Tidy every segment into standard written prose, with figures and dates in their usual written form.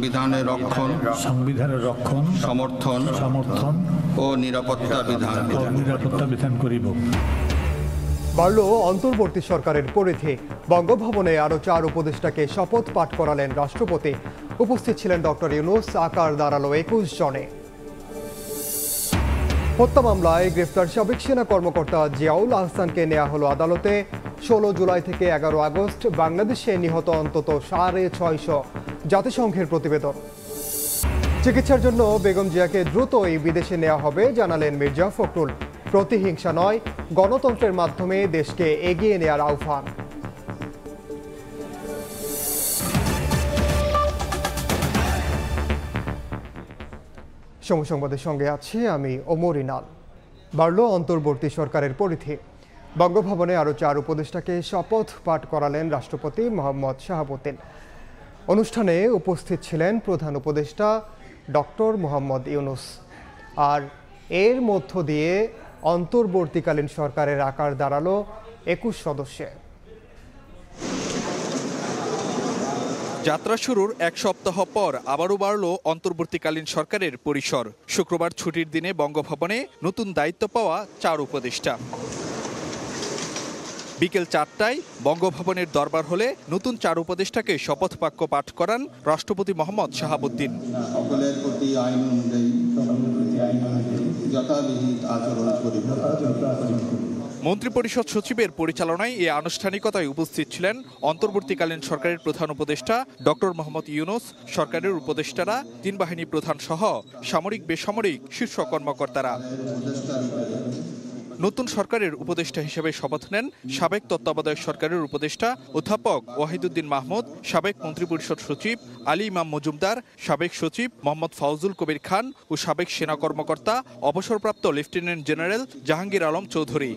সংবিধানের রক্ষণ সমর্থন ও নিরাপত্তা বিধান করিব। বাড়ল অন্তর্বর্তী সরকারের পরিধি। বঙ্গভবনে আরো 4 উপদেষ্টাকে শপথ পাঠ করালেন রাষ্ট্রপতি। উপস্থিত ছিলেন ডক্টর ইউনূস। আকার দাঁড়ালো 21 জনে। হত্যা মামলায় গ্রেফতার সাবেক সেনা কর্মকর্তা জিয়াউল আহসানকে নেওয়া হলো আদালতে। 16 জুলাই থেকে 11 আগস্ট বাংলাদেশে নিহত অন্তত 650। জাতিসংঘের প্রতিবেদন। চিকিৎসার জন্য বেগম জিয়াকে দ্রুতই বিদেশে নেওয়া হবে জানালেন মির্জা ফখরুল। প্রতিহিংসা নয়, গণতন্ত্রের মাধ্যমে দেশকে এগিয়ে নেওয়ার আহ্বান। সময় সংবাদের সঙ্গে আছি আমি ওমর ইনাল। বাড়ল অন্তর্বর্তী সরকারের পরিধি। বঙ্গভবনে আরো 4 উপদেষ্টাকে শপথ পাঠ করালেন রাষ্ট্রপতি মোহাম্মদ শাহাবুদ্দিন। অনুষ্ঠানে উপস্থিত ছিলেন প্রধান উপদেষ্টা ডক্টর মোহাম্মদ ইউনূস। আর এর মধ্য দিয়ে অন্তর্বর্তীকালীন সরকারের আকার দাঁড়ালো 21 সদস্যে। যাত্রা শুরুর 1 সপ্তাহ পর আবারও বাড়ল অন্তর্বর্তীকালীন সরকারের পরিসর। শুক্রবার ছুটির দিনে বঙ্গভবনে নতুন দায়িত্ব পাওয়া 4 উপদেষ্টা। বিকেল 4টায় বঙ্গভবনের দরবার হলে নতুন 4 উপদেষ্টাকে শপথ বাক্য পাঠ করান রাষ্ট্রপতি মোহাম্মদ শাহাবুদ্দিন। মন্ত্রিপরিষদ সচিবের পরিচালনায় এই আনুষ্ঠানিকতায় উপস্থিত ছিলেন অন্তর্বর্তীকালীন সরকারের প্রধান উপদেষ্টা ডক্টর মোহাম্মদ ইউনূস, সরকারের উপদেষ্টারা, 3 বাহিনী প্রধান সহ সামরিক বেসামরিক শীর্ষ কর্মকর্তারা। নতুন সরকারের উপদেষ্টা হিসেবে শপথ নেন সাবেক তত্ত্বাবধায়ক সরকারের উপদেষ্টা অধ্যাপক ওয়াহিদুদ্দিন মাহমুদ, সাবেক মন্ত্রিপরিষদ সচিব আলী ইমাম মজুমদার, সাবেক সচিব মোহাম্মদ ফাউজুল কবির খান ও সাবেক সেনা কর্মকর্তা অবসরপ্রাপ্ত লেফটেন্যান্ট জেনারেল জাহাঙ্গীর আলম চৌধুরী।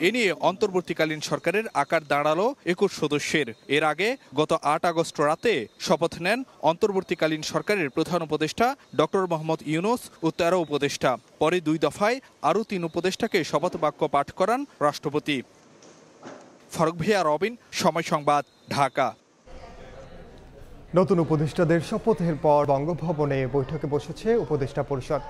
এ নিয়ে অন্তর্বর্তীকালীন সরকারের আকার দাঁড়ালো 21 সদস্যের। এর আগে গত 8 আগস্ট রাতে শপথ নেন অন্তর্বর্তীকালীন সরকারের প্রধান উপদেষ্টা ডক্টর মোহাম্মদ ইউনূস ও 13 উপদেষ্টা। পরে 2 দফায় আরও 3 উপদেষ্টাকে শপথ বাক্য পাঠ করান রাষ্ট্রপতি। ফারুক ভিয়া, রবিন, সময় সংবাদ, ঢাকা। নতুন উপদেষ্টাদের শপথের পর বঙ্গভবনে বৈঠকে বসেছে উপদেষ্টা পরিষদ।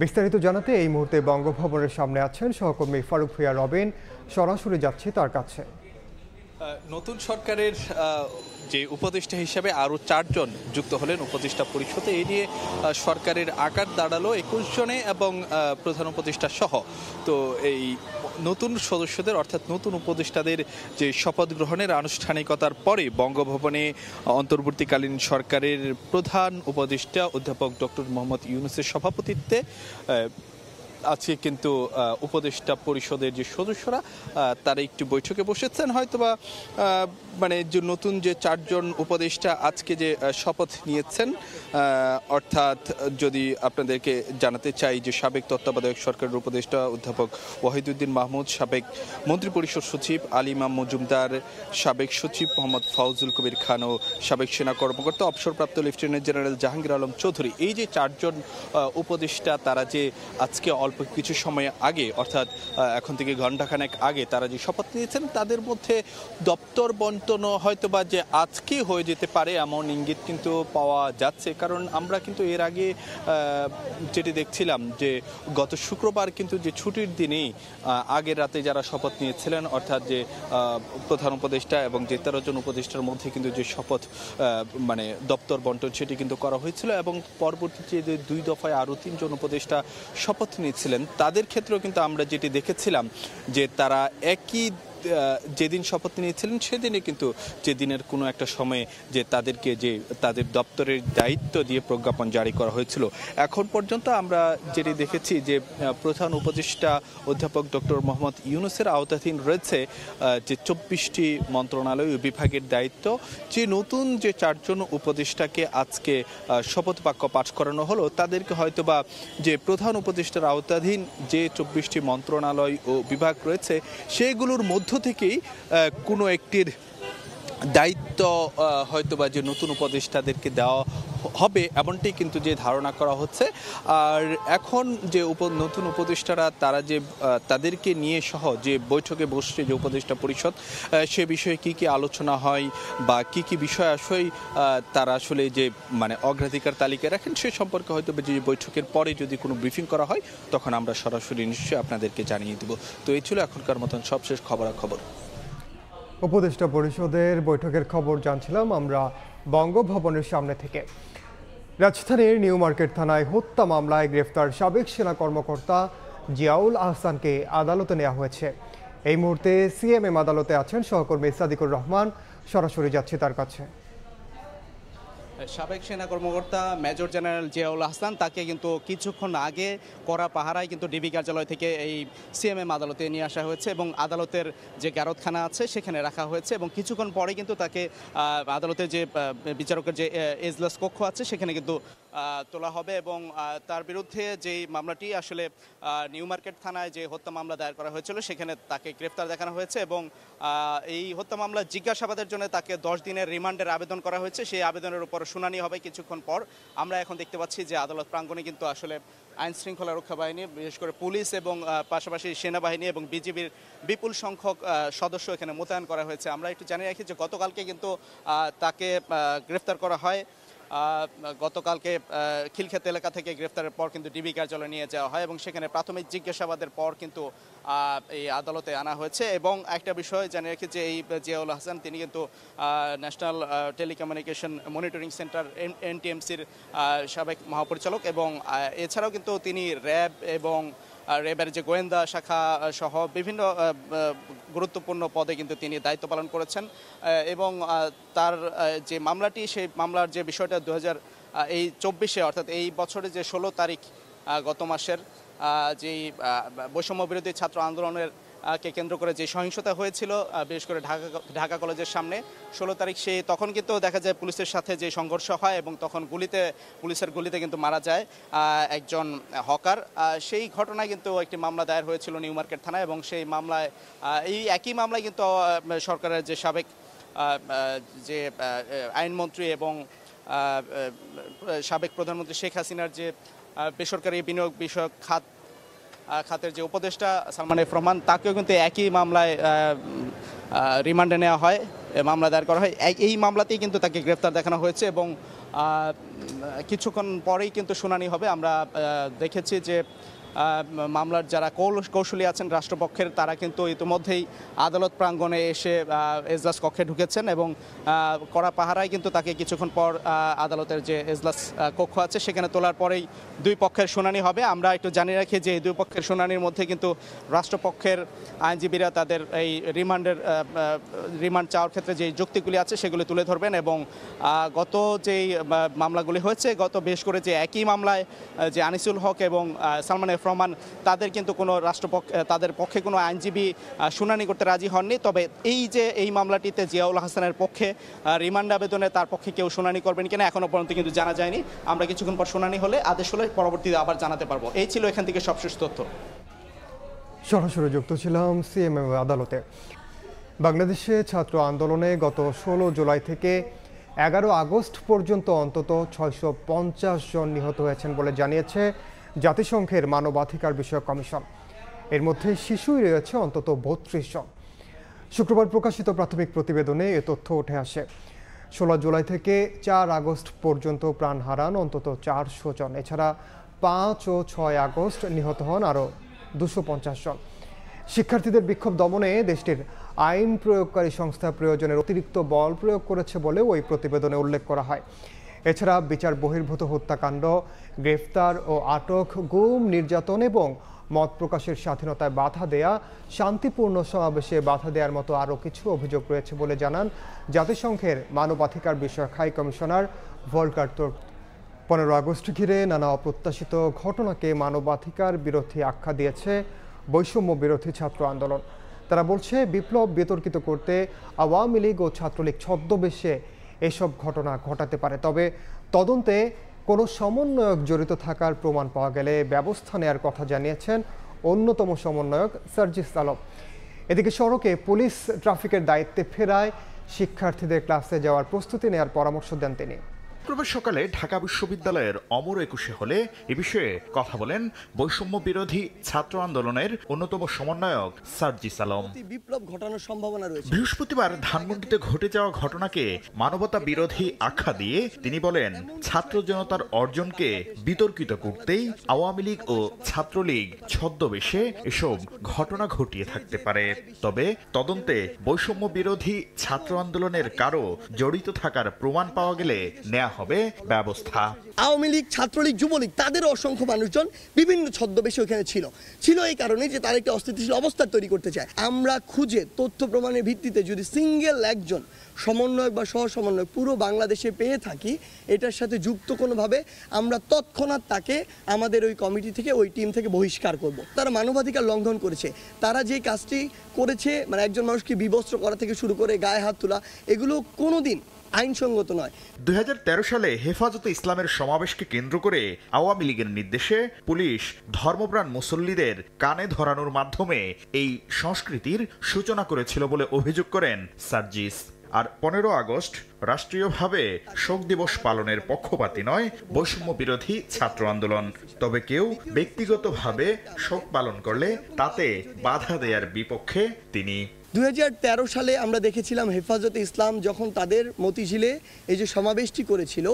বিস্তারিত জানাতে এই মুহূর্তে বঙ্গভবনের সামনে আছেন সহকর্মী ফারুক ভিয়া, রবিন। সরাসরি যাচ্ছে তার কাছে। নতুন সরকারের যে উপদেষ্টা হিসেবে আরও 4 জন যুক্ত হলেন উপদেষ্টা পরিষদে। এই নিয়ে সরকারের আকার দাঁড়ালো 21 জনে এবং প্রধান উপদেষ্টা সহ। তো এই নতুন সদস্যদের অর্থাৎ নতুন উপদেষ্টাদের যে শপথ গ্রহণের আনুষ্ঠানিকতার পরে বঙ্গভবনে অন্তর্বর্তীকালীন সরকারের প্রধান উপদেষ্টা অধ্যাপক ডক্টর মোহাম্মদ ইউনূসের সভাপতিত্বে আজকে কিন্তু উপদেষ্টা পরিষদের যে সদস্যরা তারা একটু বৈঠকে বসেছেন। হয়তোবা মানে যে নতুন যে 4 জন উপদেষ্টা আজকে যে শপথ নিয়েছেন, অর্থাৎ যদি আপনাদেরকে জানাতে চাই যে সাবেক তত্ত্বাবধায়ক সরকারের উপদেষ্টা অধ্যাপক ওয়াহিদুদ্দিন মাহমুদ, সাবেক মন্ত্রিপরিষদ সচিব আলী ইমাম মজুমদার, সাবেক সচিব মোহাম্মদ ফাউজুল কবির খান ও সাবেক সেনা কর্মকর্তা অবসরপ্রাপ্ত লেফটেন্যান্ট জেনারেল জাহাঙ্গীর আলম চৌধুরী, এই যে 4 জন উপদেষ্টা তারা যে আজকে অল্প কিছু সময় আগে অর্থাৎ এখন থেকে ঘণ্টাখানেক আগে তারা যে শপথ নিয়েছেন, তাদের মধ্যে দপ্তর বন্টন হয়তোবা যে আজকে হয়ে যেতে পারে এমন ইঙ্গিত কিন্তু পাওয়া যাচ্ছে। কারণ আমরা কিন্তু এর আগে যেটি দেখছিলাম যে গত শুক্রবার কিন্তু যে ছুটির দিনেই আগের রাতে যারা শপথ নিয়েছিলেন অর্থাৎ যে প্রধান উপদেষ্টা এবং যে 13 জন উপদেষ্টার মধ্যে কিন্তু যে শপথ মানে দপ্তর বন্টন সেটি কিন্তু করা হয়েছিল এবং পরবর্তীতে যে 2 দফায় আরও 3 জন উপদেষ্টা শপথ নিয়েছিলেন তাদের ক্ষেত্রেও কিন্তু আমরা যেটি দেখেছিলাম যে তারা একই যেদিন শপথ নিয়েছিলেন সেদিনে কিন্তু যে দিনের কোনো একটা সময়ে যে তাদেরকে যে তাদের দপ্তরের দায়িত্ব দিয়ে প্রজ্ঞাপন জারি করা হয়েছিল। এখন পর্যন্ত আমরা যেটি দেখেছি যে প্রধান উপদেষ্টা অধ্যাপক ডক্টর মোহাম্মদ ইউনূসের আওতাধীন রয়েছে যে 24টি মন্ত্রণালয় ও বিভাগের দায়িত্ব। যে নতুন যে 4 জন উপদেষ্টাকে আজকে শপথ বাক্য পাঠ করানো হলো তাদেরকে হয়তোবা যে প্রধান উপদেষ্টার আওতাধীন যে 24টি মন্ত্রণালয় ও বিভাগ রয়েছে সেগুলোর মধ্য থেকেই কোনো একটির দায়িত্ব হয়তোবা যে নতুন উপদেষ্টাদেরকে দেওয়া হবে এমনটাই কিন্তু যে ধারণা করা হচ্ছে। আর এখন যে নতুন উপদেষ্টারা তারা যে তাদেরকে নিয়ে সহ যে বৈঠকে বসছে যে উপদেষ্টা পরিষদ, সে বিষয়ে কি কি আলোচনা হয় বা কি কি বিষয় আসলে তারা আসলে যে মানে অগ্রাধিকার তালিকায় রাখেন সে সম্পর্কে হয়তো যে বৈঠকের পরে যদি কোনো ব্রিফিং করা হয় তখন আমরা সরাসরি নিশ্চয়ই আপনাদেরকে জানিয়ে দেব। তো এই ছিল এখনকার মতন সবশেষ খবরাখবর। উপদেষ্টা পরিষদের বৈঠকের খবর জানছিলাম আমরা বঙ্গভবনের সামনে থেকে। রাজধানীর নিউ মার্কেট থানায় হত্যা মামলায় গ্রেফতার সাবেক সেনা কর্মকর্তা জিয়াউল আহসানকে আদালতে নেওয়া হয়েছে। এই মুহূর্তে সিএমএম আদালতে আছেন সহকর্মী সাদিকুর রহমান, সরাসরি যাচ্ছি তার কাছে। সাবেক সেনা কর্মকর্তা মেজর জেনারেল জিয়াউল আহসান তাকে কিন্তু কিছুক্ষণ আগে কড়া পাহারায় কিন্তু ডিবি কার্যালয় থেকে এই সিএমএম আদালতে নিয়ে আসা হয়েছে এবং আদালতের যে গ্যারতখানা আছে সেখানে রাখা হয়েছে এবং কিছুক্ষণ পরে কিন্তু তাকে আদালতের যে বিচারকের যে এজলাস কক্ষ আছে সেখানে কিন্তু তোলা হবে এবং তার বিরুদ্ধে যেই মামলাটি আসলে নিউ মার্কেট থানায় যে হত্যা মামলা দায়ের করা হয়েছিল সেখানে তাকে গ্রেফতার দেখানো হয়েছে এবং এই হত্যা মামলা জিজ্ঞাসাবাদের জন্য তাকে 10 দিনের রিমান্ডের আবেদন করা হয়েছে। সেই আবেদনের উপর শুনানি হবে কিছুক্ষণ পর। আমরা এখন দেখতে পাচ্ছি যে আদালত প্রাঙ্গণে কিন্তু আসলে আইন শৃঙ্খলা রক্ষা বাহিনী, বিশেষ করে পুলিশ এবং পাশাপাশি সেনাবাহিনী এবং বিজিবির বিপুল সংখ্যক সদস্য এখানে মোতায়েন করা হয়েছে। আমরা একটু জানিয়ে রাখি যে গতকালকে কিন্তু তাকে গ্রেফতার করা হয়। গতকালকে খিলক্ষেত এলাকা থেকে গ্রেফতারের পর কিন্তু ডিবি কার্যালয়ে নিয়ে যাওয়া হয় এবং সেখানে প্রাথমিক জিজ্ঞাসাবাদের পর কিন্তু এই আদালতে আনা হয়েছে। এবং একটা বিষয় জানিয়ে রাখি যে এই জিয়াউল আহসান তিনি কিন্তু ন্যাশনাল টেলিকমিউনিকেশন মনিটরিং সেন্টার NTMC-র সাবেক মহাপরিচালক এবং এছাড়াও কিন্তু তিনি র্যাব এবং র্যাবের যে গোয়েন্দা শাখা সহ বিভিন্ন গুরুত্বপূর্ণ পদে কিন্তু তিনি দায়িত্ব পালন করেছেন এবং তার যে মামলাটি সেই মামলার যে বিষয়টা 2024-এ অর্থাৎ এই বছরের যে 16 তারিখ গত মাসের যেই বৈষম্য বিরোধী ছাত্র আন্দোলনের কে কেন্দ্র করে যে সহিংসতা হয়েছিল বিশেষ করে ঢাকা কলেজের সামনে 16 তারিখ তখন কিন্তু দেখা যায় পুলিশের সাথে যে সংঘর্ষ হয় এবং তখন পুলিশের গুলিতে কিন্তু মারা যায় একজন হকার। সেই ঘটনায় কিন্তু একটি মামলা দায়ের হয়েছিল নিউ মার্কেট থানায় এবং সেই মামলায় এই একই মামলায় কিন্তু সরকারের যে সাবেক যে আইনমন্ত্রী এবং সাবেক প্রধানমন্ত্রী শেখ হাসিনার যে বেসরকারি বিনিয়োগ বিষয়ক খাতের যে উপদেষ্টা সালমান এফ রহমান তাকেও কিন্তু একই মামলায় রিমান্ডে নেওয়া হয়, মামলা দায়ের করা হয়। এই মামলাতেই কিন্তু তাকে গ্রেফতার দেখানো হয়েছে এবং কিছুক্ষণ পরেই কিন্তু শুনানি হবে। আমরা দেখেছি যে মামলার যারা কৌশলী আছেন রাষ্ট্রপক্ষের তারা কিন্তু ইতিমধ্যেই আদালত প্রাঙ্গণে এসে এজলাস কক্ষে ঢুকেছেন এবং কড়া পাহারায় কিন্তু তাকে কিছুক্ষণ পর আদালতের যে এজলাস কক্ষ আছে সেখানে তোলার পরেই দুই পক্ষের শুনানি হবে। আমরা একটু জানিয়ে রাখি যে এই দুই পক্ষের শুনানির মধ্যে কিন্তু রাষ্ট্রপক্ষের আইনজীবীরা তাদের এই রিমান্ড চাওয়ার ক্ষেত্রে যে যুক্তিগুলি আছে সেগুলি তুলে ধরবেন এবং গত যেই মামলাগুলি হয়েছে বিশেষ করে যে একই মামলায় যে আনিসুল হক এবং সালমান এফ রহমান তাদের কিন্তু কোনো তাদের পক্ষে কোনো আইনজীবী শুনানি করতে রাজি হননি। তবে এই মামলাটিতে জিয়াউল হাসানের পক্ষে রিমান্ড আবেদনে তার পক্ষে কেউ শুনানি করবেন কিনা এখনো পর্যন্ত কিন্তু জানা যায়নি। আমরা কিছুক্ষণ পর শুনানি হলে আদেশ হলে পরবর্তীতে আবার জানাতে পারবো। এই ছিল এখান থেকে সবশেষ তথ্য। সরাসরি যুক্ত ছিলাম সিএমএম আদালতে। বাংলাদেশে ছাত্র আন্দোলনে গত 16 জুলাই থেকে 11 আগস্ট পর্যন্ত অন্তত 650 জন নিহত হয়েছেন বলে জানিয়েছে জাতিসংঘের মানবাধিকার বিষয়ক কমিশন। এর মধ্যে শিশুই রয়েছে অন্তত 32 জন। শুক্রবার প্রকাশিত প্রাথমিক প্রতিবেদনে এ তথ্য উঠে আসে। 16 জুলাই থেকে 4 আগস্ট পর্যন্ত প্রাণ হারান অন্তত 400 জন। এছাড়া 5 ও 6 আগস্ট নিহত হন আরও 250 জন। শিক্ষার্থীদের বিক্ষোভ দমনে দেশটির আইন প্রয়োগকারী সংস্থা প্রয়োজনের অতিরিক্ত বল প্রয়োগ করেছে বলেও ওই প্রতিবেদনে উল্লেখ করা হয়। এছাড়া বিচার বহির্ভূত হত্যাকাণ্ড, গ্রেফতার ও আটক, গুম, নির্যাতন এবং মত প্রকাশের স্বাধীনতায় বাধা দেয়া, শান্তিপূর্ণ সমাবেশে বাধা দেওয়ার মতো আরও কিছু অভিযোগ রয়েছে বলে জানান জাতিসংঘের মানবাধিকার বিষয়ক high commissioner Volker Turk. 15 August ঘিরে নানা অপ্রত্যাশিত ঘটনাকে মানবাধিকার বিরোধী আখ্যা দিয়েছে বৈষম্য বিরোধী ছাত্র আন্দোলন। তারা বলছে বিপ্লব বিতর্কিত করতে আওয়ামী লীগ ও ছাত্রলীগ ছদ্মবেশে এসব ঘটনা ঘটাতে পারে। তবে তদন্তে কোনো সমন্বয়ক জড়িত থাকার প্রমাণ পাওয়া গেলে ব্যবস্থা নেওয়ার কথা জানিয়েছেন অন্যতম সমন্বয়ক সার্জিস আলম। এদিকে সড়কে পুলিশ ট্রাফিকের দায়িত্বে ফেরায় শিক্ষার্থীদের ক্লাসে যাওয়ার প্রস্তুতি নেওয়ার পরামর্শ দেন তিনি। শুক্রবার সকালে ঢাকা বিশ্ববিদ্যালয়ের অমর ২১ হলে এ বিষয়ে কথা বলেন বৈষম্য বিরোধী ছাত্র আন্দোলনের অন্যতম সমন্বয়ক সার্জিস আলম। বিপ্লব ঘটানোর সম্ভাবনা রয়েছে। বৃহস্পতিবার ধানমন্ডিতে ঘটে যাওয়া ঘটনাকে মানবতা বিরোধী আখ্যা দিয়ে তিনি বলেন, ছাত্র জনতার অর্জনকে বিতর্কিত করতেই আওয়ামী লীগ ও ছাত্রলীগ ছদ্মবেশে এসব ঘটনা ঘটিয়ে থাকতে পারে। তবে তদন্তে বৈষম্য বিরোধী ছাত্র আন্দোলনের কারো জড়িত থাকার প্রমাণ পাওয়া গেলে নেওয়া হবে ব্যবস্থা। আওয়ামী লীগ, ছাত্রলীগ, যুবলীগ তাদের অসংখ্য মানুষজন বিভিন্ন ছদ্মবেশে ওখানে ছিল এই কারণে যে তারা একটা অস্থিতিশীল অবস্থা তৈরি করতে চায়। আমরা খুঁজে তথ্য প্রমাণের ভিত্তিতে যদি সিঙ্গেল একজন সমন্বয়ক বা সহ সমন্বয়ক পুরো বাংলাদেশে পেয়ে থাকি, এটার সাথে যুক্ত কোনোভাবে আমরা তৎক্ষণাৎ তাকে আমাদের ওই কমিটি থেকে, ওই টিম থেকে বহিষ্কার করব। তারা মানবাধিকার লঙ্ঘন করেছে। তারা যে কাজটি করেছে, মানে একজন মানুষকে বিবস্ত্র করা থেকে শুরু করে গায়ে হাত তোলা, এগুলো কোনোদিন আইনসঙ্গত নয়। ২০১৩ সালে হেফাজতে ইসলামের সমাবেশকে কেন্দ্র করে আওয়ামী লীগের নির্দেশে পুলিশ ধর্মপ্রাণ মুসল্লিদের কানে ধরানোর মাধ্যমে এই সংস্কৃতির সূচনা করেছিল বলে অভিযোগ করেন সার্জিস। আর ১৫ আগস্ট রাষ্ট্রীয়ভাবে শোক দিবস পালনের পক্ষপাতী নয় বৈষম্য বিরোধী ছাত্র আন্দোলন। তবে কেউ ব্যক্তিগতভাবে শোক পালন করলে তাতে বাধা দেওয়ার বিপক্ষে তিনি। ২০১৩ সালে আমরা দেখেছিলাম হেফাজতে ইসলাম যখন তাদের মতিঝিলে এই যে সমাবেশটি করেছিল,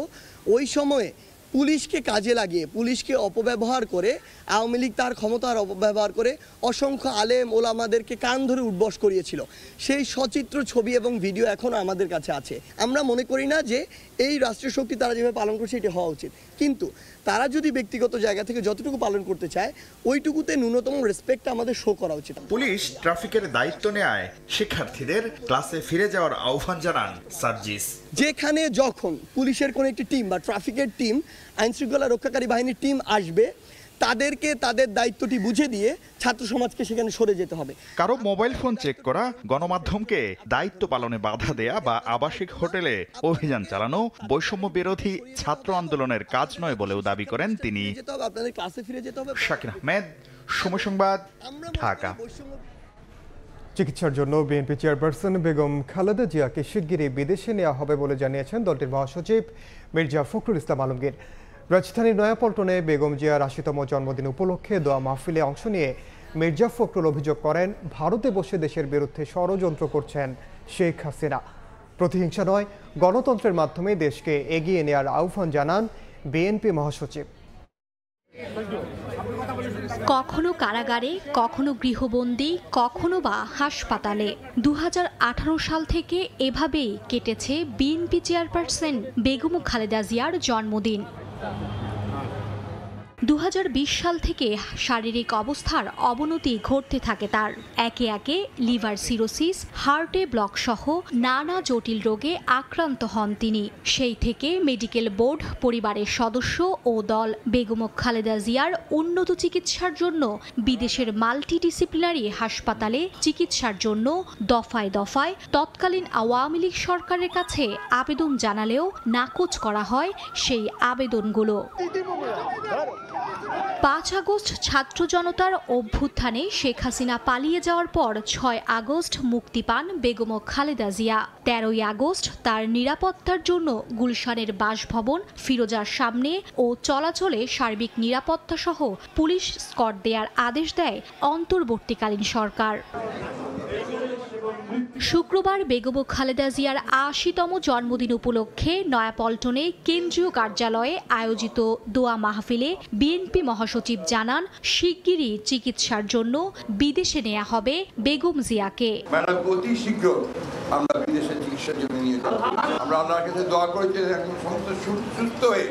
ওই সময়ে পুলিশকে কাজে লাগিয়ে, পুলিশকে অপব্যবহার করে আওয়ামী লীগ তার ক্ষমতার অপব্যবহার করে অসংখ্য আলেম ওলামাদেরকে কান ধরে উঠবস করিয়েছিল। সেই সচিত্র ছবি এবং ভিডিও এখনও আমাদের কাছে আছে। আমরা মনে করি না যে এই রাষ্ট্রীয় শক্তি তারা যেভাবে পালন করছে এটি হওয়া উচিত, কিন্তু তারা যদি ব্যক্তিগত জায়গা থেকে যতটুকু পালন করতে চায় ওইটুকুতে ন্যূনতম রেসপেক্ট আমাদের শো করা উচিত। পুলিশ ট্রাফিকের দায়িত্ব নেয় শিক্ষার্থীদের ক্লাসে ফিরে যাওয়ার আহ্বান জানান সার্জিস। যেখানে যখন পুলিশের কোনো একটি টিম বা ট্রাফিকের টিম, আইনশৃঙ্খলা রক্ষাকারী বাহিনীর টিম আসবে, তাদেরকে তাদের দায়িত্বটি বুঝে দিয়ে ছাত্র সমাজকে সেখানে সরে যেতে হবে। কারো মোবাইল ফোন চেক করা, গণমাধ্যমকে দায়িত্ব পালনে বাধা দেয়া বা আবাসিক হোটেলে অভিযান চালানো বৈষম্য বিরোধী ছাত্র আন্দোলনের কাজ নয় বলেও দাবি করেন তিনি। আপনাদের ক্লাসে ফিরে যেতে হবে। শাকির আহমেদ, সময় সংবাদ, ঢাকা। চিকিৎসার জন্য বিএনপি চেয়ারপারসন বেগম খালেদা জিয়াকে শিগগিরই বিদেশে নেওয়া হবে বলে জানিয়েছেন দলটির মহাসচিব মির্জা ফখরুল ইসলাম আলমগীর। রাজধানীর নয়াপল্টনে বেগম জিয়ার ৮০তম জন্মদিন উপলক্ষে দোয়া মাহফিলে অংশ নিয়ে মির্জা ফখরুল অভিযোগ করেন, ভারতে বসে দেশের বিরুদ্ধে ষড়যন্ত্র করছেন শেখ হাসিনা। প্রতিহিংসা নয়, গণতন্ত্রের মাধ্যমে দেশকে এগিয়ে নেওয়ার আহ্বান জানান বিএনপি মহাসচিব। কখনো কারাগারে, কখনো গৃহবন্দী, কখনো বা হাসপাতালে ২০১৮ সাল থেকে এভাবেই কেটেছে বিএনপি চেয়ারপারসন বেগম খালেদা জিয়ার জন্মদিন। ২০২০ সাল থেকে শারীরিক অবস্থার অবনতি ঘটতে থাকে তার। একে একে লিভার সিরোসিস, হার্টে ব্লক সহ নানা জটিল রোগে আক্রান্ত হন তিনি। সেই থেকে মেডিকেল বোর্ড, পরিবারের সদস্য ও দল বেগম খালেদা জিয়ার উন্নত চিকিৎসার জন্য বিদেশের মাল্টিডিসিপ্লিনারি হাসপাতালে চিকিৎসার জন্য দফায় দফায় তৎকালীন আওয়ামী লীগ সরকারের কাছে আবেদন জানালেও নাকচ করা হয় সেই আবেদনগুলো। ৫ আগস্ট ছাত্র জনতার অভ্যুত্থানে শেখ হাসিনা পালিয়ে যাওয়ার পর ৬ আগস্ট মুক্তি পান বেগম খালেদা জিয়া। ১৩ই আগস্ট তার নিরাপত্তার জন্য গুলশানের বাসভবন ফিরোজার সামনে ও চলাচলে সার্বিক নিরাপত্তা সহ পুলিশ স্কট দেওয়ার আদেশ দেয় অন্তর্বর্তীকালীন সরকার। শুক্রবার বেগম খালেদা জিয়ার ৮০তম জন্মদিন উপলক্ষে নয়াপল্টনে কেন্দ্রীয় কার্যালয়ে আয়োজিত দোয়া মাহফিলে বিএনপি মহাসচিব জানান, শিগগিরই চিকিৎসার জন্য বিদেশে নেওয়া হবে বেগম জিয়াকে। অতি শীঘ্র আমরা বিদেশে চিকিৎসার জন্য নিয়ে যাব। আমরা আল্লাহর কাছে দোয়া করি যে সমস্ত সুস্থ হয়ে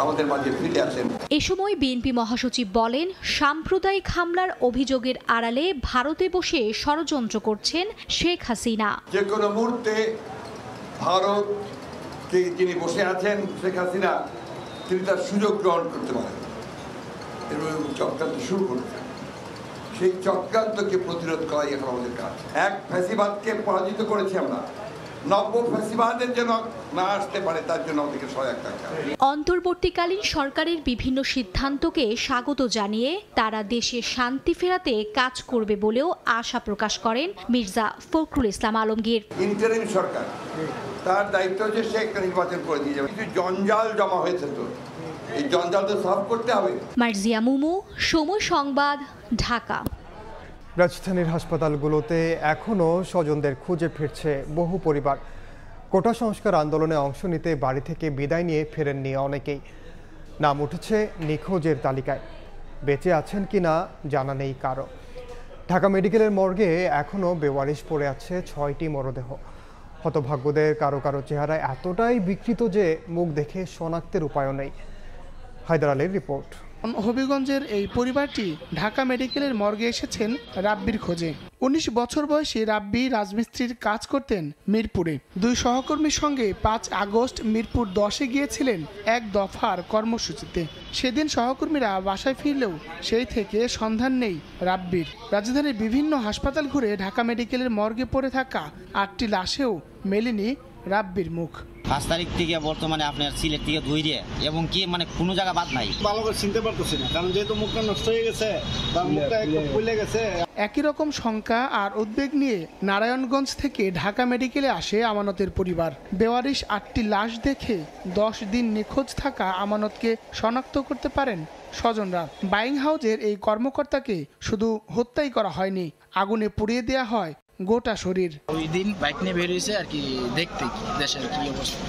আমাদের মাঝে ফিরে আসেন। এ সময় বিএনপি মহাসচিব বলেন, সাম্প্রদায়িক হামলার অভিযোগের আড়ালে ভারতে বসে ষড়যন্ত্র করছেন শেখ হাসিনা। যে কোনো মুহূর্তে ভারতকে যিনি বসে আছেন শেখ হাসিনা, তিনি তার সুযোগ গ্রহণ করতে পারেন এবং চক্রান্ত শুরু করেছেন। সেই চক্রান্তকে প্রতিরোধ করাই এখন আমাদের কাজ। এক ফ্যাসিবাদকে পরাজিত করেছি আমরা, নব্য ফ্যাসিবাদের যেন না আসতে পারে তার জন্য আমাদেরকে সহায়ক থাকতে হবে। অন্তর্বর্তীকালীন সরকারের বিভিন্ন সিদ্ধান্তকে স্বাগত জানিয়ে তারা দেশে শান্তি ফেরাতে কাজ করবে বলেও আশা প্রকাশ করেন মির্জা ফখরুল ইসলাম আলমগীর। ইন্টারিম সরকার তার দায়িত্ব হচ্ছে সে একটা নির্বাচন করে দিয়ে যাবে। কিছু জঞ্জাল জমা হয়েছে, তো এই জঞ্জাল তো সলভ করতে হবে। মার্জিয়া মুমু, সময় সংবাদ, ঢাকা। রাজধানীর হাসপাতালগুলোতে এখনও স্বজনদের খুঁজে ফিরছে বহু পরিবার। কোটা সংস্কার আন্দোলনে অংশ নিতে বাড়ি থেকে বিদায় নিয়ে ফেরেননি অনেকেই। নাম উঠেছে নিখোঁজের তালিকায়, বেঁচে আছেন কিনা জানা নেই কারো। ঢাকা মেডিকেলের মর্গে এখনও বেওয়ারিশ পড়ে আছে 6টি মরদেহ। হতভাগ্যদের কারো কারো চেহারা এতটাই বিকৃত যে মুখ দেখে শনাক্তের উপায়ও নেই। হায়দার আলীর রিপোর্ট। হবিগঞ্জের এই পরিবারটি ঢাকা মেডিকেলের মর্গে এসেছেন রাব্বির খোঁজে। 19 বছর বয়সী রাব্বি রাজমিস্ত্রির কাজ করতেন মিরপুরে। 2 সহকর্মীর সঙ্গে 5 আগস্ট মিরপুর 10-এ গিয়েছিলেন এক দফার কর্মসূচিতে। সেদিন সহকর্মীরা বাসায় ফিরলেও সেই থেকে সন্ধান নেই রাব্বির। রাজধানীর বিভিন্ন হাসপাতাল ঘুরে ঢাকা মেডিকেলের মর্গে পড়ে থাকা 8টি লাশেও মেলেনি রাব্বির মুখ। 5 তারিখ থেকে বর্তমানে আপনার সিলেট থেকে ধুইরে এবং কি মানে কোনো জায়গা বাদ নাই। ভালো করে চিনতে পারতেছি না, কারণ যেহেতু মুখটা নষ্ট হয়ে গেছে বা মুখটা একটু ফুলে গেছে। একই রকম শঙ্কা আর উদ্বেগ নিয়ে নারায়ণগঞ্জ থেকে ঢাকা মেডিকেলে আসে আমানতের পরিবার। বেওয়ারিশ 8টি লাশ দেখে 10 দিন নিখোঁজ থাকা আমানতকে শনাক্ত করতে পারেন স্বজনরা। বাইং হাউজের এই কর্মকর্তাকে শুধু হত্যাই করা হয়নি, আগুনে পুড়িয়ে দেওয়া হয় গোটা শরীর। ওই দিন বাইক নিয়ে বের হয়েছে আর কি, দেখতে দেশের কি অবস্থা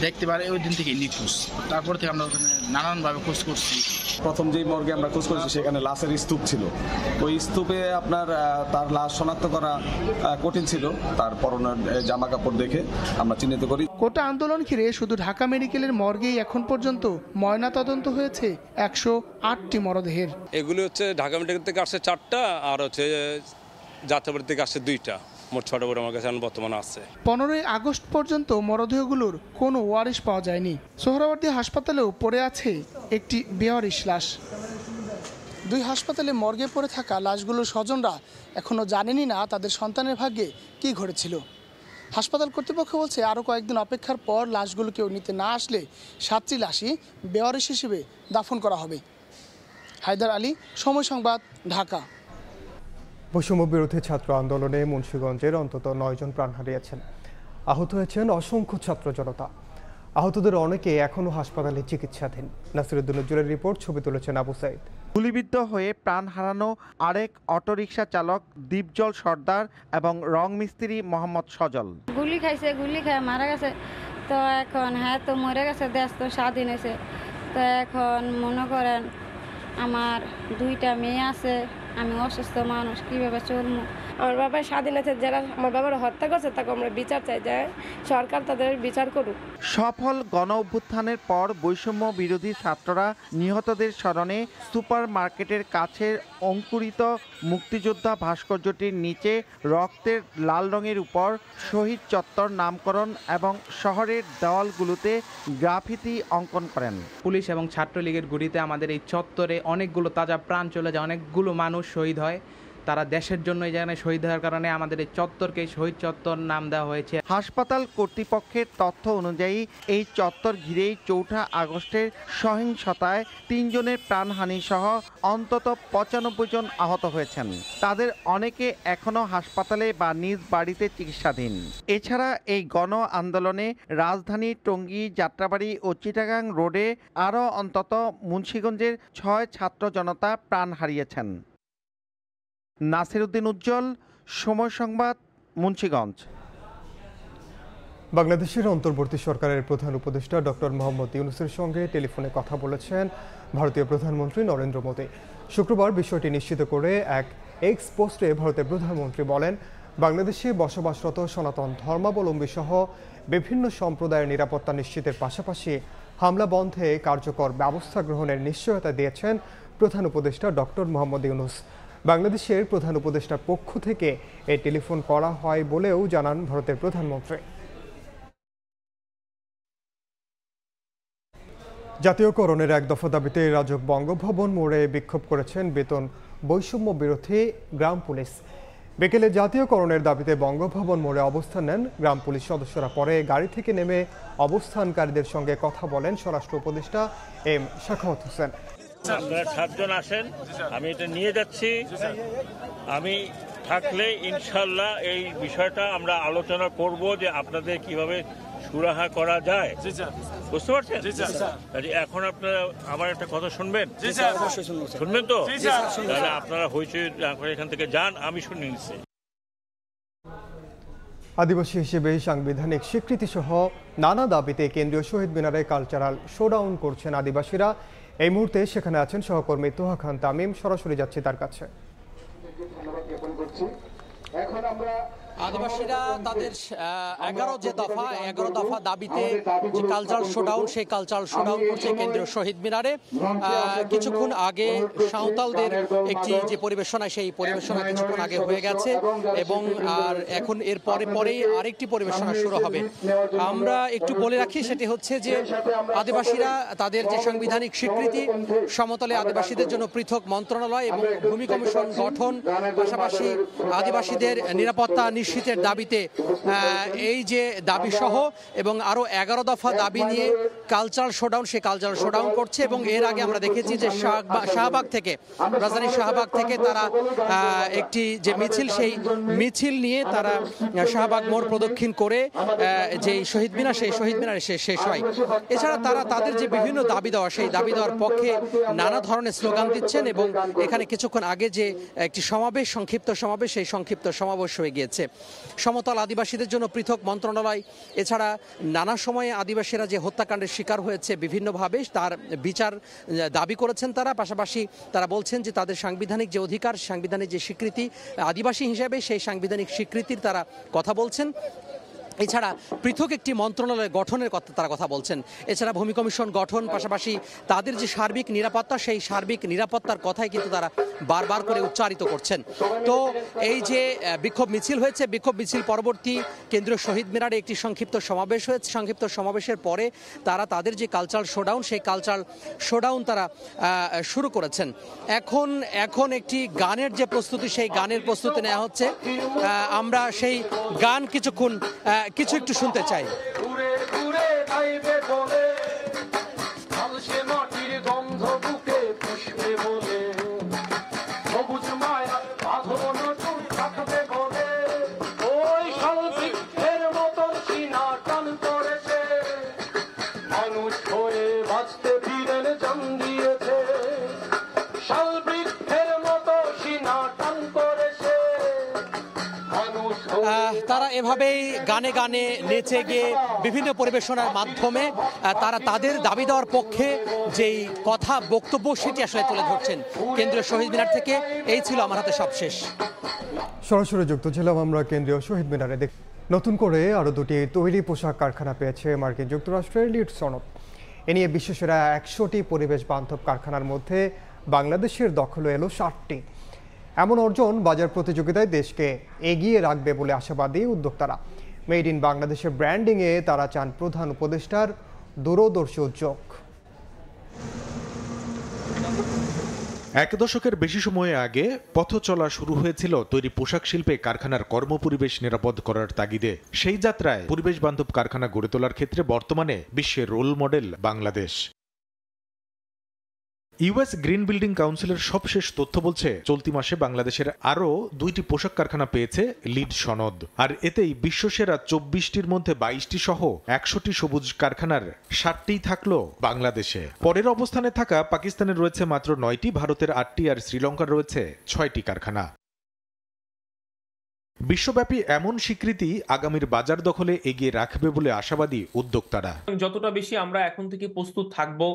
দেখতে পারে, ওই দিন থেকে নিখোঁজ। তারপর থেকে আমরা নানানভাবে খোঁজ করছি। প্রথম যেই মর্গে আমরা খোঁজ করেছি সেখানে লাশের স্তূপ ছিল। ওই স্তূপে আপনার তার লাশ শনাক্ত করা কঠিন ছিল। তার পরনের জামা কাপড় দেখে আমরা চিহ্নিত করি। কোটা আন্দোলন ঘিরে শুধু ঢাকা মেডিকেলের মর্গেই এখন পর্যন্ত ময়না তদন্ত হয়েছে 108টি মরদেহের। এগুলি হচ্ছে ঢাকা মেডিকেল থেকে আসছে 4টা, আর হচ্ছে যাত্রাবাড়ি থেকে আসছে 2টা, মোট 6টা করে আমার কাছে বর্তমানে আছে। 15 আগস্ট পর্যন্ত মরদেহগুলোর কোনো ওয়ারিশ পাওয়া যায়নি। সোহরাওয়ার্দী হাসপাতালেও পড়ে আছে একটি বেওয়ারিশ লাশ। 2 হাসপাতালে মর্গে পড়ে থাকা লাশগুলোর স্বজনরা এখনও জানেনই না তাদের সন্তানের ভাগ্যে কী ঘটেছিল। হাসপাতাল কর্তৃপক্ষ বলছে আরও কয়েকদিন অপেক্ষার পর লাশগুলো কেউ নিতে না আসলে 7টি লাশই বেওয়ারিশ হিসেবে দাফন করা হবে। হায়দার আলী, সময় সংবাদ, ঢাকা। বৈষম্য বিরোধী ছাত্র আন্দোলনে মুন্সিগঞ্জের অন্তত 9 জন প্রাণ হারিয়েছেন। আহত হয়েছেন অসংখ্য ছাত্র জনতা। আহতদের অনেকে এখনও হাসপাতালে চিকিৎসাধীন। নাসিরউদ্দিন উজ্জ্বলের রিপোর্ট, ছবি তুলেছেন আবু সাইদ। গুলিবিদ্ধ হয়ে প্রাণ হারানো আরেক অটোরিকশা চালক দীপজল সর্দার এবং রং মিস্ত্রি মোহাম্মদ সজল। গুলি খেয়ে মারা গেছে। তো এখন হ্যাঁ তো মরে গেছে, দেশ তো স্বাধীন হয়েছে। তো এখন মনে করেন আমার 2টা মেয়ে আছে, আমি অসুস্থ মানুষ, কীভাবে চলবো? আমার বাবা স্বাধীন আছে, যারা আমার বাবার হত্যা করছে তাকে আমরা বিচার চাই, যে সরকার তাদের বিচার করুক। সফল গণ অভ্যুত্থানের পর বৈষম্য বিরোধী ছাত্ররা নিহতদের স্মরণে সুপার মার্কেটের কাছের অঙ্কুরিত মুক্তিযোদ্ধা ভাস্কর্যটির নিচে রক্তের লাল রঙের উপর শহীদ চত্বর নামকরণ এবং শহরের দেওয়ালগুলোতে গ্রাফিতি অঙ্কন করেন। পুলিশ এবং ছাত্রলীগের গুলিতে আমাদের এই চত্বরে অনেকগুলো তাজা প্রাণ চলে যায়, অনেকগুলো মানুষ শহীদ হয়। তারা দেশের জন্য এই জায়গায় শহীদ হওয়ার কারণে আমাদের এই চত্বরকে শহীদ চত্বর নাম দেওয়া হয়েছে। হাসপাতাল কর্তৃপক্ষের তথ্য অনুযায়ী এই চত্বর ঘিরেই 4 আগস্টের সহিংসতায় 3 জনের প্রাণহানি সহ অন্তত 95 জন আহত হয়েছেন। তাদের অনেকে এখনও হাসপাতালে বা নিজ বাড়িতে চিকিৎসাধীন। এছাড়া এই গণ আন্দোলনে রাজধানী, টঙ্গী, যাত্রাবাড়ি ও চিটাগাং রোডে আরও অন্তত মুন্সিগঞ্জের 6 ছাত্র জনতা প্রাণ হারিয়েছেন। নাসিরউদ্দিন উজ্জ্বল, সময় সংবাদ, মুন্সিগঞ্জ। বাংলাদেশের অন্তর্বর্তী সরকারের প্রধান উপদেষ্টা ডক্টর মোহাম্মদ ইউনূসের সঙ্গে টেলিফোনে কথা বলেছেন ভারতীয় প্রধানমন্ত্রী নরেন্দ্র মোদী। শুক্রবার বিষয়টি নিশ্চিত করে এক এক্স পোস্টে ভারতের প্রধানমন্ত্রী বলেন, বাংলাদেশে বসবাসরত সনাতন ধর্মাবলম্বী সহ বিভিন্ন সম্প্রদায়ের নিরাপত্তা নিশ্চিতের পাশাপাশি হামলা বন্ধে কার্যকর ব্যবস্থা গ্রহণের নিশ্চয়তা দিয়েছেন প্রধান উপদেষ্টা ডক্টর মোহাম্মদ ইউনূস। বাংলাদেশের প্রধান উপদেষ্টার পক্ষ থেকে এই টেলিফোন করা হয় বলেও জানান ভারতের প্রধানমন্ত্রী। জাতীয়করণের এক দফা দাবিতে রাজউক বঙ্গভবন মোড়ে বিক্ষোভ করেছেন বেতন বৈষম্য বিরোধী গ্রাম পুলিশ। বিকেলে জাতীয়করণের দাবিতে বঙ্গভবন মোড়ে অবস্থান নেন গ্রাম পুলিশ সদস্যরা। পরে গাড়ি থেকে নেমে অবস্থানকারীদের সঙ্গে কথা বলেন স্বরাষ্ট্র উপদেষ্টা এম শাখাওয়াত হোসেন। আপনারা 7 জন আসেন, আমি এটা নিয়ে যাচ্ছি। আমি থাকলে ইনশাল্লাহ এই বিষয়টা আমরা আলোচনা করব যে আপনাদের কিভাবে সুরাহা করা যায়। বুঝতে পারছেন? এখন আপনারা আমার একটা কথা শুনবেন? শুনবেন তো? তাহলে আপনারা হইচই এখান থেকে যান, আমি শুনে নিচ্ছি। আদিবাসী হিসেবে সাংবিধানিক স্বীকৃতি সহ নানা দাবিতে কেন্দ্রীয় শহীদ মিনারে কালচারাল শোডাউন করছেন আদিবাসীরা। এই মুহূর্তে সেখানে আছেন সহকর্মী তোহা খান তামিম, সরাসরি যাচ্ছি তার কাছে। আদিবাসীরা তাদের 11 দফা দাবিতে যে কালচারাল শোডাউন, সেই কালচারাল শোডাউন করছে কেন্দ্রীয় শহীদ মিনারে। কিছুক্ষণ আগে সাঁওতালদের একটি যে পরিবেশনা, সেই পরিবেশনা কিছুক্ষণ আগে হয়ে গেছে এবং আর এখন এর পরেই আরেকটি পরিবেশনা শুরু হবে। আমরা একটু বলে রাখি, সেটি হচ্ছে যে আদিবাসীরা তাদের যে সাংবিধানিক স্বীকৃতি, সমতলে আদিবাসীদের জন্য পৃথক মন্ত্রণালয় এবং ভূমি কমিশন গঠন, পাশাপাশি আদিবাসীদের নিরাপত্তা নিশ্চিতের দাবিতে এই যে দাবি সহ এবং আরো 11 দফা দাবি নিয়ে কালচারাল শোডাউন, সেই কালচারাল শোডাউন করছে। এবং এর আগে আমরা দেখেছি যে শাহবাগ থেকে, রাজধানীর শাহবাগ থেকে তারা একটি যে মিছিল, সেই মিছিল নিয়ে তারা শাহবাগ মোড় প্রদক্ষিণ করে যে শহীদ মিনার, সেই শহীদ মিনারে শেষ হয়। এছাড়া তারা তাদের যে বিভিন্ন দাবি দেওয়া, সেই দাবি দেওয়ার পক্ষে নানা ধরনের স্লোগান দিচ্ছেন এবং এখানে কিছুক্ষণ আগে যে একটি সমাবেশ, সংক্ষিপ্ত সমাবেশ, সেই সংক্ষিপ্ত সমাবেশ হয়ে গিয়েছে। সমতল আদিবাসীদের জন্য পৃথক মন্ত্রণালয়, এছাড়া নানা সময়ে আদিবাসীরা যে হত্যাকাণ্ডের শিকার হয়েছে বিভিন্নভাবে, তার বিচার দাবি করেছেন তারা। পাশাপাশি তারা বলছেন যে তাদের সাংবিধানিক যে অধিকার, সাংবিধানিক যে স্বীকৃতি আদিবাসী হিসেবে, সেই সাংবিধানিক স্বীকৃতির তারা কথা বলছেন। এছাড়া পৃথক একটি মন্ত্রণালয় গঠনের তারা কথা বলছেন। এছাড়া ভূমি কমিশন গঠন, পাশাপাশি তাদের যে সার্বিক নিরাপত্তা, সেই সার্বিক নিরাপত্তার কথাই কিন্তু তারা বারবার করে উচ্চারিত করছেন। তো এই যে বিক্ষোভ মিছিল হয়েছে, বিক্ষোভ মিছিল পরবর্তী কেন্দ্রীয় শহীদ মিনারে একটি সংক্ষিপ্ত সমাবেশ হয়েছে। সংক্ষিপ্ত সমাবেশের পরে তারা তাদের যে কালচারাল শোডাউন, সেই কালচারাল শোডাউন তারা শুরু করেছেন। এখন একটি গানের যে প্রস্তুতি, সেই গানের প্রস্তুতি নেওয়া হচ্ছে। আমরা সেই গান কিছু একটু শুনতে চাই। তারা এভাবেই গানে গানে নেচে গিয়ে বিভিন্ন পরিবেশনার মাধ্যমে তারা তাদের দাবি দেওয়ার পক্ষে যেই কথা, বক্তব্য, সেটি আসলে তুলে ধরছেন কেন্দ্রীয় শহীদ মিনার থেকে। এই ছিল আমার হাতে সবশেষ। সরাসরি যুক্ত ছিলাম আমরা কেন্দ্রীয় শহীদ মিনারে। নতুন করে আরও দুটি তৈরি পোশাক কারখানা পেয়েছে মার্কিন যুক্তরাষ্ট্রের লিড সনদ। এ নিয়ে বিশ্বসেরা 100টি পরিবেশ বান্ধব কারখানার মধ্যে বাংলাদেশের দখলে এলো 60টি। এমন অর্জন বাজার প্রতিযোগিতায় দেশকে এগিয়ে রাখবে বলে আশাবাদী উদ্যোক্তারা। মেড ইন বাংলাদেশের ব্র্যান্ডিংয়ে তারা চান প্রধান উপদেষ্টার দূরদর্শী উদ্যোগ। এক দশকের বেশি সময় আগে পথ চলা শুরু হয়েছিল তৈরি পোশাক শিল্পে কারখানার কর্মপরিবেশ নিরাপদ করার তাগিদে। সেই যাত্রায় পরিবেশ বান্ধব কারখানা গড়ে তোলার ক্ষেত্রে বর্তমানে বিশ্বের role model Bangladesh. US green building কাউন্সিলের সবশেষ তথ্য বলছে চলতি মাসে বাংলাদেশের আরও 2টি পোশাক কারখানা পেয়েছে লিড সনদ। আর এতেই বিশ্বসেরা 24টির মধ্যে 22টি সহ 100টি সবুজ কারখানার 60টিই থাকলো বাংলাদেশে। পরের অবস্থানে থাকা পাকিস্তানের রয়েছে মাত্র 9টি, ভারতের 8টি আর শ্রীলঙ্কার রয়েছে 6টি কারখানা। বিশ্বব্যাপী এমন স্বীকৃতি আগামীর বাজার দখলে এগিয়ে রাখবে বলে আশাবাদী উদ্যোক্তারা। যতটা বেশি আমরা এখন থেকে প্রস্তুত থাকবো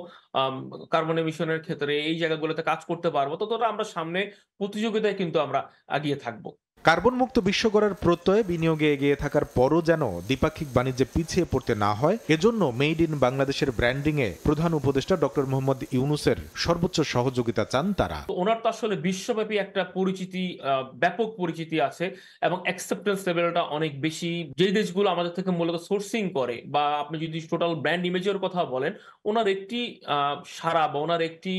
কার্বন এমিশনের ক্ষেত্রে, এই জায়গাগুলোতে কাজ করতে পারবো, ততটা আমরা সামনে প্রতিযোগিতায় কিন্তু আমরা এগিয়ে থাকবো। কার্বন মুক্ত বিশ্ব গড়ার প্রত্যয়ে বিনিয়োগে এগিয়ে থাকার পরও যেন দ্বিপাক্ষিক বাণিজ্যে পিছিয়ে পড়তে না হয়, এজন্য মেড ইন বাংলাদেশের ব্র্যান্ডিংয়ে প্রধান উপদেষ্টা ডক্টর মোহাম্মদ ইউনূসের সর্বোচ্চ সহযোগিতা চান তারা। ওনার তো আসলে বিশ্বব্যাপী একটা পরিচিতি, ব্যাপক পরিচিতি আছে এবং অ্যাকসেপ্টেন্স লেভেলটা অনেক বেশি। যে দেশগুলো আমাদের থেকে মূলত সোর্সিং করে, বা আপনি যদি টোটাল ব্র্যান্ড ইমেজের কথা বলেন, ওনার একটি সারা বা ওনার একটি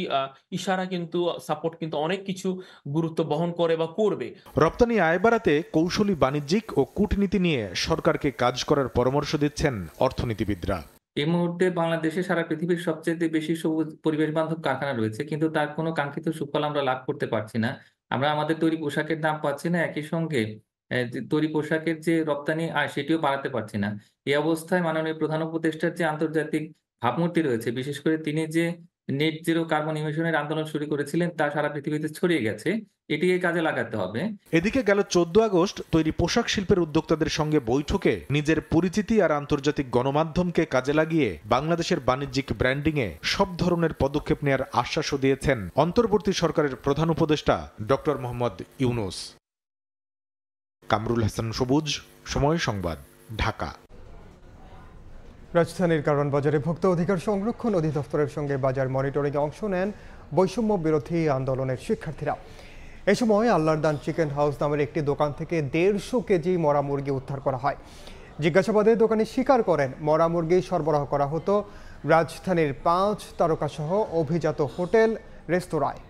ইশারা কিন্তু, সাপোর্ট কিন্তু অনেক কিছু গুরুত্ব বহন করে বা করবে। রপ্তানি আয় বাড়াতে কৌশলী বাণিজ্যিক ও কূটনীতি নিয়ে সরকারকে কাজ করার পরামর্শ দিচ্ছেন অর্থনীতিবিদরা। এই মুহূর্তে বাংলাদেশে সারা পৃথিবীর সবচেয়ে বেশি সবুজ পরিবেশ বান্ধব কারখানা রয়েছে, কিন্তু তার কোনো কাঙ্ক্ষিত সুফল আমরা লাভ করতে পারছি না। আমরা আমাদের তৈরি পোশাকের দাম পাচ্ছি না, একই সঙ্গে তৈরি পোশাকের যে রপ্তানি আয় সেটিও বাড়াতে পারছি না। এই অবস্থায় মাননীয় প্রধান উপদেষ্টার যে আন্তর্জাতিক ভাবমূর্তি রয়েছে, বিশেষ করে তিনি যে নেট জিরো কার্বন ইমিশনের আন্দোলন শুরু করেছিলেন তা সারা পৃথিবীতে ছড়িয়ে গেছে, এটিকে কাজে লাগাতে হবে। এদিকে গেল 14 আগস্ট তৈরি পোশাক শিল্পের উদ্যোক্তাদের সঙ্গে বৈঠকে নিজের পরিচিতি আর আন্তর্জাতিক গণমাধ্যমকে কাজে লাগিয়ে বাংলাদেশের বাণিজ্যিক ব্র্যান্ডিং এ সব ধরনের পদক্ষেপ নেওয়ার আশ্বাসও দিয়েছেন অন্তর্বর্তী সরকারের প্রধান উপদেষ্টা ডক্টর মোহাম্মদ ইউনূস। কামরুল হাসান সবুজ, সময় সংবাদ, ঢাকা। রাজধানীর কারণ বাজারে ভোক্তা অধিকার সংরক্ষণ অধিদপ্তরের সঙ্গে বাজার মনিটরিংয়ে অংশ নেন বৈষম্য বিরোধী আন্দোলনের শিক্ষার্থীরা। এ সময় আল্লাহর দান চিকেন হাউস নামের একটি দোকান থেকে 150 কেজি মরা মুরগি উদ্ধার করা হয়। জিজ্ঞাসাবাদে দোকানি স্বীকার করেন মরা মুরগি সরবরাহ করা হতো রাজধানীর 5 তারকাসহ অভিজাত হোটেল রেস্তোরাঁয়।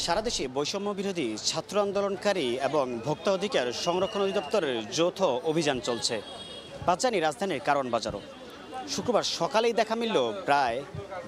সারা দেশে বৈষম্য বিরোধী ছাত্র আন্দোলনকারী এবং ভোক্তা অধিকার সংরক্ষণ অধিদপ্তরের যৌথ অভিযান চলছে। রাজধানী রাজধানীর কারণ বাজারও শুক্রবার সকালেই দেখা মিলল প্রায়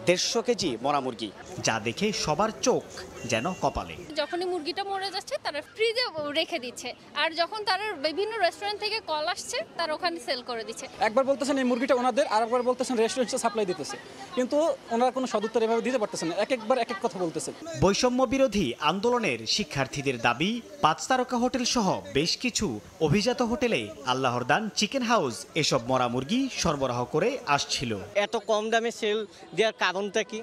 150 কেজি মরা মুরগি, যা দেখে সবার চোখ যেন কপালে। যখনই মুরগিটা মরে যাচ্ছে তারা ফ্রিজে রেখে দিচ্ছে, আর যখন তারা বিভিন্ন রেস্টুরেন্ট থেকে কল আসছে তারা ওখানে সেল করে দিচ্ছে। একবার বলতেছেন এই মুরগিটা ওনাদের, আর একবার বলতেছেন রেস্টুরেন্টে সাপ্লাই দিতেছে, কিন্তু ওনারা কোনো সদুত্তর এভাবে দিতে পারতেছেন না, একবার এক এক কথা বলতেছেন। বৈষম্য বিরোধী আন্দোলনের শিক্ষার্থীদের দাবি 5 তারকা হোটেল সহ বেশ কিছু অভিজাত হোটেলে আল্লাহর দান চিকেন হাউস এসব মরা মুরগি সরবরাহ করে আসছিল। এত কম দামে সেল দেওয়ার কারণটা কি?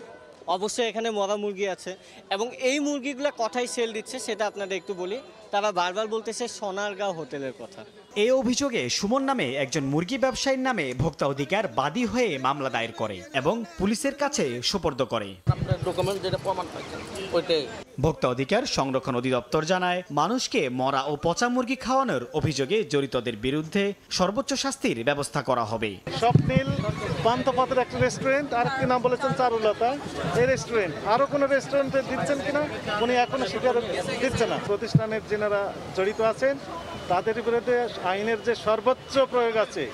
অবশ্যই এখানে মরা মুরগি আছে, এবং এই মুরগিগুলো কথাই সেল দিচ্ছে সেটা আপনাদের একটু বলি। তারা বারবার বলতেছে সোনারগাঁও হোটেলের কথা। এই অভিযোগে সুমন নামে একজন মুরগি ব্যবসায়ীর নামে ভোক্তা অধিকার বাদী হয়ে মামলা দায়ের করে এবং পুলিশের কাছে সোপর্দ করে। ভোক্তা অধিকার সংরক্ষণ অধিদপ্তর জানায়, মানুষকে মরা ও পচা মুরগি খাওয়ানোর অভিযোগে জড়িতদের বিরুদ্ধে সর্বোচ্চ শাস্তির ব্যবস্থা করা হবে। স্বপ্নিল পান্থপথের একটা রেস্টুরেন্ট, আর কি নাম বলেছেন চারুলতা, এই রেস্টুরেন্ট আরো কোনো রেস্টুরেন্টে দিচ্ছেন কিনা উনি এখনো স্বীকার দিচ্ছে না। প্রতিষ্ঠানের যারা জড়িত আছেন তাদের বিরুদ্ধে আইনের যে সর্বোচ্চ প্রয়োগ আছে,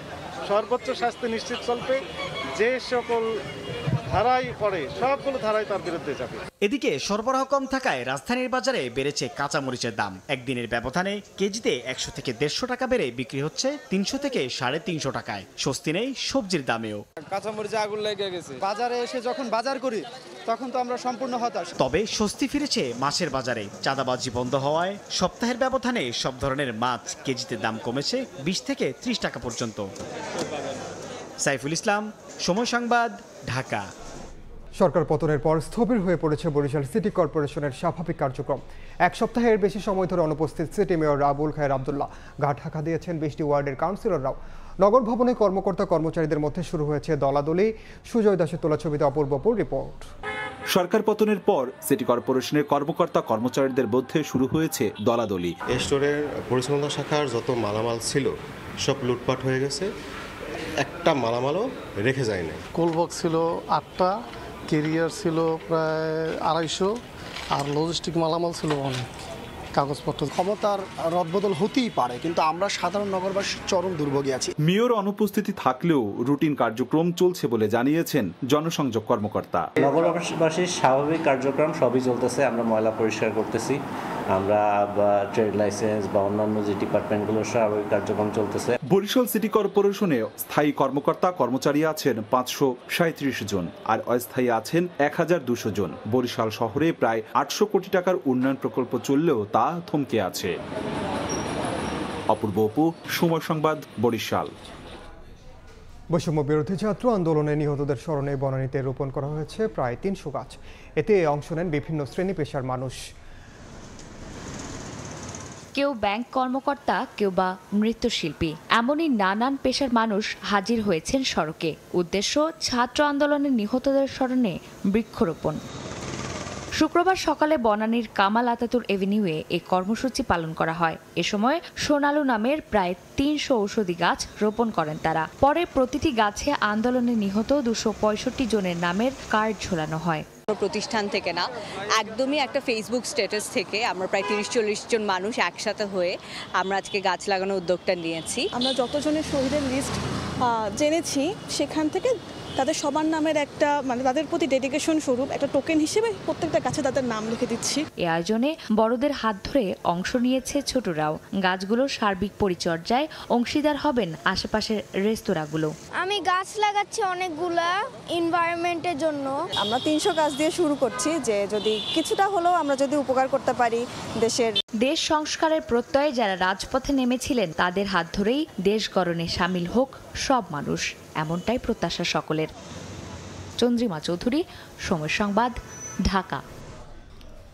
সর্বোচ্চ শাস্তি নিশ্চিত চলবে। যে সকল ধারাই পড়ে সবগুলো ধারাই তার বিরুদ্ধে যাবে। এদিকে সরবরাহ কম থাকায় রাজধানীর বাজারে বেড়েছে কাঁচামরিচের দাম। একদিনের ব্যবধানে কেজিতে 100 থেকে 150 টাকা বেড়ে বিক্রি হচ্ছে 300 থেকে 350 টাকায়। স্বস্তি নেই সবজির দামেও। কাঁচামরিচে আগুন লেগে গেছে। বাজারে এসে যখন বাজার করি তখন তো আমরা সম্পূর্ণ হতাশ। তবে স্বস্তি ফিরেছে মাছের বাজারে। চাঁদাবাজি বন্ধ হওয়ায় সপ্তাহের ব্যবধানে সব ধরনের মাছ কেজিতে দাম কমেছে 20 থেকে 30 টাকা পর্যন্ত। সাইফুল ইসলাম, সময় সংবাদ, ঢাকা। সরকার পতনের পর স্থবির হয়ে পড়েছে বরিশাল সিটি কর্পোরেশনের স্বাভাবিক কার্যক্রম। 1 সপ্তাহের বেশি সময় ধরে অনুপস্থিত সিটি মেয়র আবুল খায়ের আব্দুল্লাহ গা ঢাকা দিয়েছেন 20টি ওয়ার্ডের কাউন্সিলররাও। নগর ভবনে কর্মকর্তা কর্মচারীদের মধ্যে শুরু হয়েছে দলাদলি। সুজয় দাসের তোলা ছবিতে অপূর্বপুর রিপোর্ট। সরকার পতনের পর সিটি কর্পোরেশনের কর্মকর্তা কর্মচারীদের মধ্যে শুরু হয়েছে দলাদলি। স্টোরের পরিচালনা শাখার যত মালামাল ছিল সব লুটপাট হয়ে গেছে, একটা মালামালও রেখে যায় না। কোলবক্স ছিল 8টা, ক্যারিয়ার ছিল প্রায় 250, আর লজিস্টিক মালামাল ছিল অনেক, কাগজপত্র। ক্ষমতার রদবদল হতেই পারে, কিন্তু আমরা সাধারণ নগরবাসী চরম দুর্ভোগে আছি। মেয়র অনুপস্থিতি থাকলেও রুটিন কার্যক্রম চলছে বলে জানিয়েছেন জনসংযোগ কর্মকর্তা। নগরবাসীর স্বাভাবিক কার্যক্রম সবই চলতেছে। আমরা ময়লা পরিষ্কার করতেছি, আমরা ট্রেড লাইসেন্স বা অন্যান্য যে ডিপার্টমেন্টগুলোর স্বাভাবিক কার্যক্রম চলতেছে। বরিশাল সিটি কর্পোরেশনে স্থায়ী কর্মকর্তা কর্মচারী আছেন 537 জন আর অস্থায়ী আছেন 1200 জন। বরিশাল শহরে প্রায় 800 কোটি টাকার উন্নয়ন প্রকল্প চললেও তা থমকে আছে। অপূর্ব অপু, সময় সংবাদ, বরিশাল। বৈষম্য বিরোধী ছাত্র আন্দোলনে নিহতদের স্মরণে বনানীতে রোপণ করা হয়েছে প্রায় 300 গাছ। এতে অংশ নেন বিভিন্ন শ্রেণী পেশার মানুষ। কেউ ব্যাংক কর্মকর্তা, কেউ বা নৃত্যশিল্পী, এমনই নানান পেশার মানুষ হাজির হয়েছেন সড়কে। উদ্দেশ্য ছাত্র আন্দোলনে নিহতদের স্মরণে বৃক্ষরোপণ। শুক্রবার সকালে বনানীর কামাল আতাতুর এভিনিউয়ে এই কর্মসূচি পালন করা হয়। এ সময় সোনালু নামের প্রায় 300 ঔষধি গাছ রোপণ করেন তারা। পরে প্রতিটি গাছে আন্দোলনে নিহত 265 জনের নামের কার্ড ঝোলানো হয়। প্রতিষ্ঠান থেকে না, একদমই একটা ফেসবুক স্ট্যাটাস থেকে আমরা প্রায় 30-40 জন মানুষ একসাথে হয়ে আমরা আজকে গাছ লাগানোর উদ্যোগটা নিয়েছি। আমরা যতজনের শহীদের লিস্ট জেনেছি সেখান থেকে তাদের সবার নামের একটা মানে তাদের প্রতি ডেডিকেশন স্বরূপ একটা টোকেন হিসেবে প্রত্যেকটা গাছে তাদের নাম লিখে দিচ্ছি। এই আয়োজনে বড়দের হাত ধরে অংশ নিয়েছে ছোটরাও। গাছগুলোর সার্বিক পরিচর্যায় অংশীদার হবেন আশেপাশের রেস্তোরাঁগুলো। আমি গাছ লাগাচ্ছি অনেকগুলা এনভায়রনমেন্টের জন্য। আমরা 300 গাছ দিয়ে শুরু করছি, যে যদি কিছুটা হলেও আমরা যদি উপকার করতে পারি দেশের। দেশ সংস্কারের প্রত্যয়ে যারা রাজপথে নেমেছিলেন তাদের হাত ধরেই দেশ গড়নে সামিল হোক সব মানুষ, এমনটাই প্রত্যাশা সকলের। চন্দ্রিমা চৌধুরী, সময় সংবাদ, ঢাকা।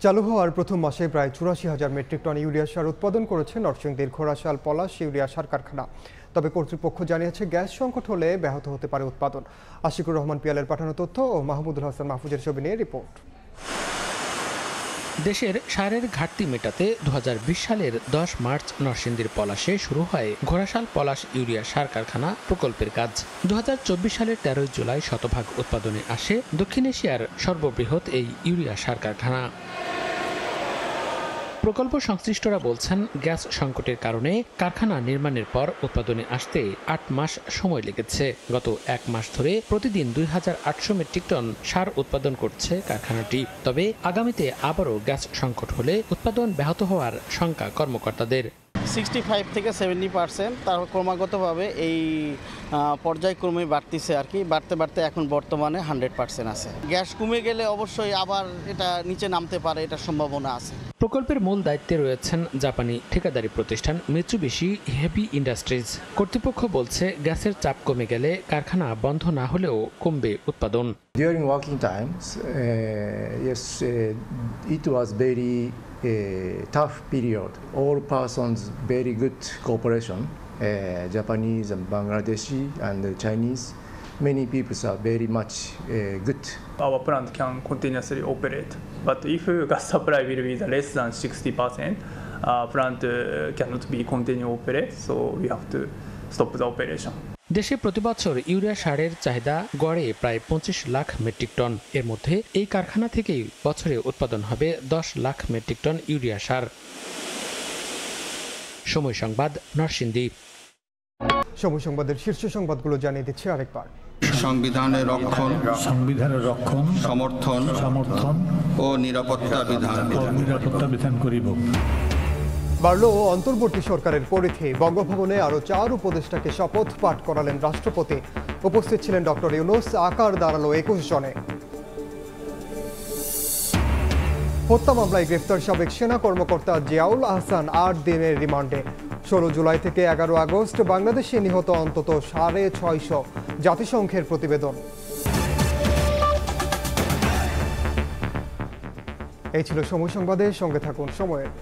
চালু হওয়ার প্রথম মাসে প্রায় 84,000 মেট্রিক টন ইউরিয়া সার উৎপাদন করেছে নরসিংদীর ঘোড়াশাল পলাশ ইউরিয়া সার কারখানা। তবে কর্তৃপক্ষ জানিয়েছে গ্যাস সংকট হলে ব্যাহত হতে পারে উৎপাদন। আশিকুর রহমান পিয়ালের পাঠানো তথ্য ও মাহমুদুল হাসান মাহফুজের ছবি নিয়ে রিপোর্ট। দেশের সারের ঘাটতি মেটাতে 2020 সালের 10 মার্চ নরসিংদীর পলাশে শুরু হয় ঘোড়াশাল পলাশ ইউরিয়া সার কারখানা প্রকল্পের কাজ। 2024 সালের 13 জুলাই শতভাগ উৎপাদনে আসে দক্ষিণ এশিয়ার সর্ববৃহৎ এই ইউরিয়া সার কারখানা। প্রকল্প সংশ্লিষ্টরা বলছেন, গ্যাস সংকটের কারণে কারখানা নির্মাণের পর উৎপাদনে আসতে 8 মাস সময় লেগেছে। গত 1 মাস ধরে প্রতিদিন 2800 মেট্রিক টন সার উৎপাদন করছে কারখানাটি। তবে আগামীতে আবারও গ্যাস সংকট হলে উৎপাদন ব্যাহত হওয়ার শঙ্কা কর্মকর্তাদের। 65 থেকে 70%, তার ক্রমাগতভাবে এই পর্যায়ক্রমে বাড়তিছে আর কি, বাড়তে বাড়তে এখন বর্তমানে 100% আছে। গ্যাস কমে গেলে অবশ্যই আবার এটা নিচে নামতে পারে, এটা সম্ভাবনা আছে। প্রকল্পের মূল দায়িত্বে রয়েছেন জাপানি ঠিকাদারি প্রতিষ্ঠান মিৎসুবিশি হেভি ইন্ডাস্ট্রিজ। কর্তৃপক্ষ বলছে, গ্যাসের চাপ কমে গেলে কারখানা বন্ধ না হলেও কমবে উৎপাদন। During working times, yes, it was very tough period. All persons very good cooperation. Japanese and Bangladeshi and Chinese. Many people are very much good. Our plant can continuously operate, but if gas supply will be less than 60%, plant cannot be continue operate, so we have to stop the operation. দেশে প্রতিবছর urea সারের চাহিদা গড়ে প্রায় 25 lakh metric ton. এর মধ্যে এই কারখানা থেকেই বছরে উৎপাদন হবে 10 লাখ মেট্রিক টন ইউরিয়া সার। সময় সংবাদ, নরসিংদী। সময় সংবাদের শীর্ষ সংবাদগুলো জানিয়ে দিচ্ছি আরেকবার। সংবিধানের রক্ষণ সমর্থন ও নিরাপত্তা বিধান করিব। বাড়ল অন্তর্বর্তী সরকারের পরিধি। বঙ্গভবনে আরও 4 উপদেষ্টাকে শপথ পাঠ করালেন রাষ্ট্রপতি। উপস্থিত ছিলেন ডক্টর ইউনূস। আকার দাঁড়ালো 21 জনে। হত্যা মামলায় গ্রেফতার সাবেক সেনা কর্মকর্তা জিয়াউল আহসান 8 দিনের রিমান্ডে। 16 জুলাই থেকে 11 আগস্ট বাংলাদেশে নিহত অন্তত 650 জাতিসংঘের প্রতিবেদন। এই ছিল সময় সংবাদের সঙ্গে থাকুন সময়ের।